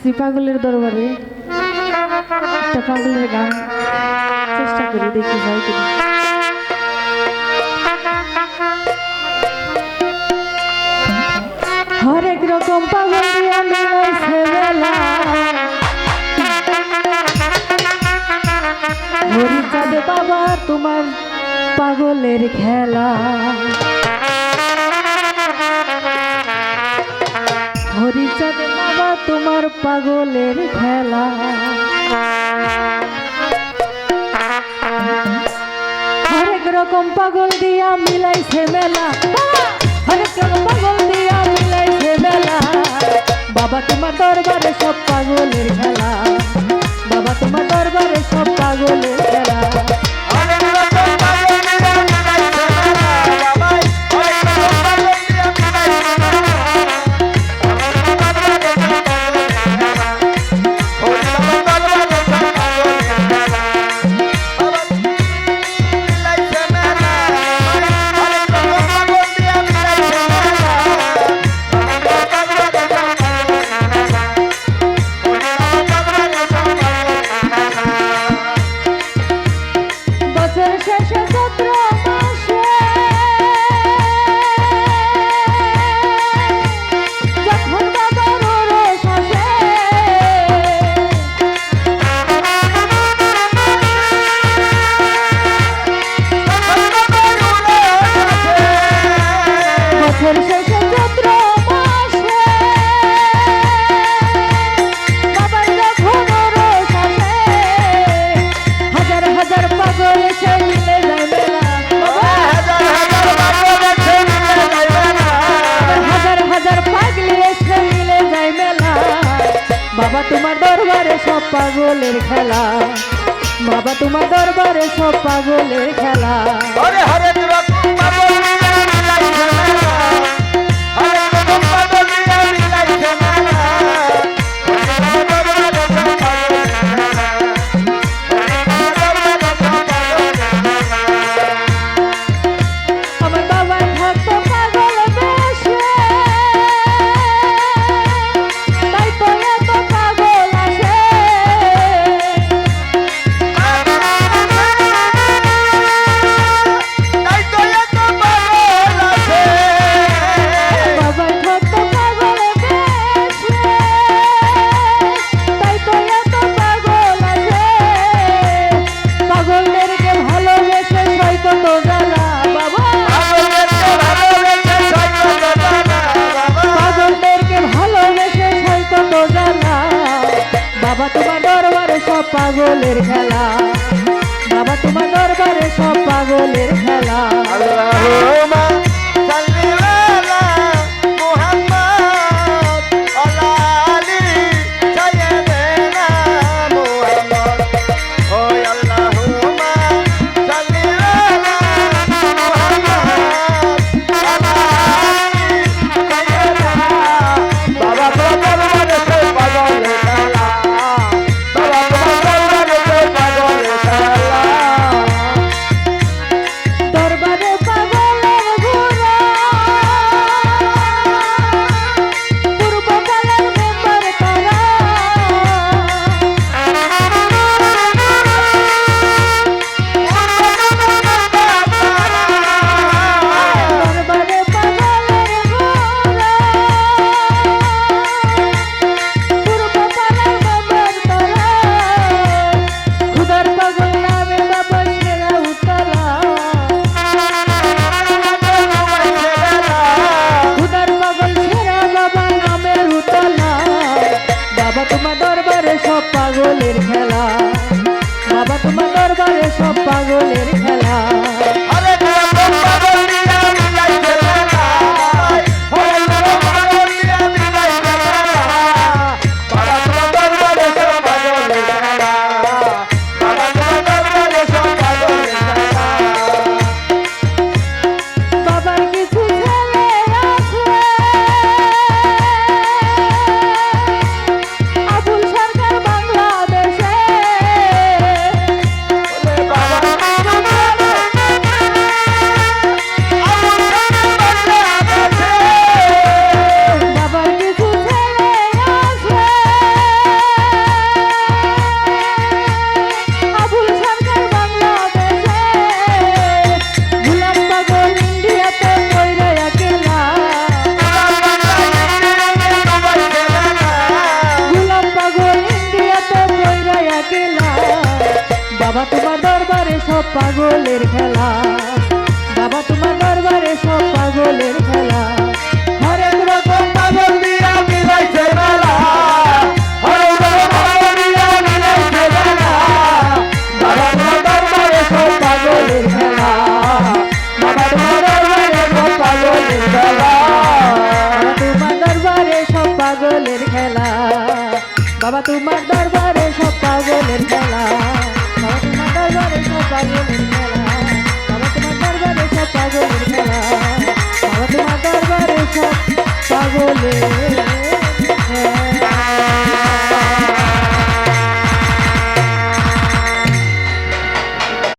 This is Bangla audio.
আসছি পাগলের দরবারে একটা পাগলের গান চেষ্টা করি দেখি হয় কিনা। হরেক রকম পাগল দিয়া মিলাইছে বেলা, হরিচাঁদ বাবা তোমার পাগলের খেলা, হরিচাঁদ বাবা তোমার পাগলের খেলা। হরেক রকম পাগল দিয়া মিলাইছে মেলা, হরেক রকম পাগল দিয়া মিলাইছে মেলা, বাবা তোমার দরবারে সব পাগলের খেলা, বাবা তোমার দরবারে সব পাগলের খেলা। বাবা তোমার দরবারে সব পাগলের খেলা, বাবা তোমার দরবারে সব পাগলের খেলা। হরে হরে রকম পাগল দিয়া মিলাইছে মেলা, হরে রকম পাগল দিয়া মিলাইছে মেলা, দরবারে সব পাগলের খেলা, দরবারে সব পাগলের খেলা। আমার বাবা থাকতো পাগল বেশে, তাই তো এত পাগল আসে, তাই তো এত পাগল আছে। বাবা থাকতো পাগল বেশে, তাই তো এত পাগল আসে, পাগলদেরকে ভালোবেসে সই কত জ্বালা বাবা, পাগলদেরকে ভালোবেসে সই কত জ্বালা বাবা, পাগলদেরকে ভালোবেসে সই কত জ্বালা, বাবা তোমার দরবারে সব পাগলের খেলা, বাবা তোমার দরবারে সব পাগলের খেলা। আল্লাহুম্মা সাল্লি আলা মুহাম্মদ ওয়া আলি সাইয়্যিদিনা মুহাম্মদ। ও আল্লাহুম্মা সাল্লি আলা মুহাম্মদ ওয়া আলি সাইয়্যিদিনা। বাবা তোমার দরবারে সব পাগলের খেলা, বাবা তোমার দরবারে সব পাগলের খেলা। দরবারে পাগলের ঘোড়া, পূর্বকালের মেম্বার তারা, দরবারে পাগলের ঘোড়া, পূর্বকালের মেম্বার তারা, খুদার পাগল নামে বাবা সেরা উতলা, খুদার পাগল সেরা বাবা নামের উতলা, বাবা তোমার দরবারে সব পাগলের খেলা, বাবা তোমার দরবারে সব পাগলের খেলা। হরে রকম পাগল দিয়া মিলাইছে মেলা, হরে রকম পাগল দিয়া মিলাইছে মেলা, বাবা তোমার দরবারে সব পাগলের খেলা, বাবা তোমার দরবারে সব পাগলের খেলা। বাবার কিছু ছেলে আছে, আবুল সরকার বাংলাদেশে, বাবা বাবা তোমার দরবারে সব পাগলের খেলা বাবা তোমার দরবারে সব পাগলের খেলা হরেক রকম পাগল দিয়া মিলাইছে মেলা হরেক রকম পাগল দিয়া মিলাইছে মেলা বাবা তোমার দরবারে সব পাগলের খেলা বাবা তোমার দরবারে সব পাগলের খেলা তোমার দরবারে সব পাগলের খেলা বাবা তোমার দরবারে সব পাগলের খেলা বাবা তোমার দরবারে সব পাগলের খেলা বাবা তোমার দরবারে সব পাগলের খেলা বাবা তোমার দরবারে সব পাগলের খেলা